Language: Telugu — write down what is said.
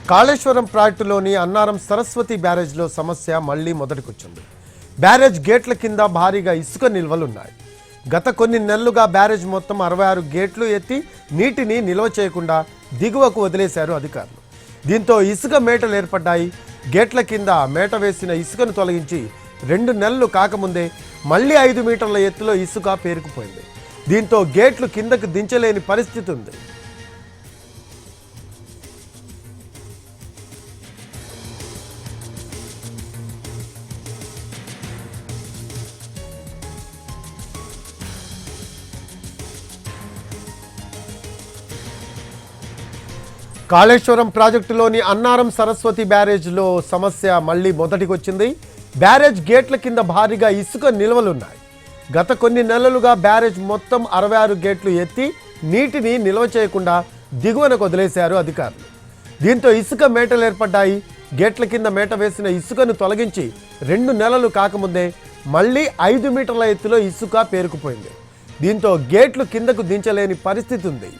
కాళేశ్వరం ప్రాజెక్టులోని అన్నారం సరస్వతి బ్యారేజ్లో సమస్య మళ్లీ మొదటికొచ్చింది. బ్యారేజ్ గేట్ల కింద భారీగా ఇసుక నిల్వలున్నాయి. గత కొన్ని నెలలుగా బ్యారేజ్ మొత్తం 66 గేట్లు ఎత్తి నీటిని నిల్వ చేయకుండా దిగువకు వదిలేశారు అధికారులు. దీంతో ఇసుక మేటలు ఏర్పడ్డాయి. గేట్ల కింద మేట వేసిన ఇసుకను తొలగించి 2 నెలలు కాకముందే మళ్లీ 5 మీటర్ల ఎత్తులో ఇసుక పేరుకుపోయింది. దీంతో గేట్లు కిందకు దించలేని పరిస్థితి ఉంది. కాళేశ్వరం ప్రాజెక్టులోని అన్నారం సరస్వతి బ్యారేజ్లో సమస్య మళ్లీ మొదటికొచ్చింది. బ్యారేజ్ గేట్ల కింద భారీగా ఇసుక నిల్వలున్నాయి. గత కొన్ని నెలలుగా బ్యారేజ్ మొత్తం 66 గేట్లు ఎత్తి నీటిని నిల్వ చేయకుండా దిగువనకు వదిలేశారు అధికారులు. దీంతో ఇసుక మేటలు ఏర్పడ్డాయి. గేట్ల కింద మేట వేసిన ఇసుకను తొలగించి 2 నెలలు కాకముందే మళ్లీ 5 మీటర్ల ఎత్తులో ఇసుక పేరుకుపోయింది. దీంతో గేట్లు కిందకు దించలేని పరిస్థితి ఉంది.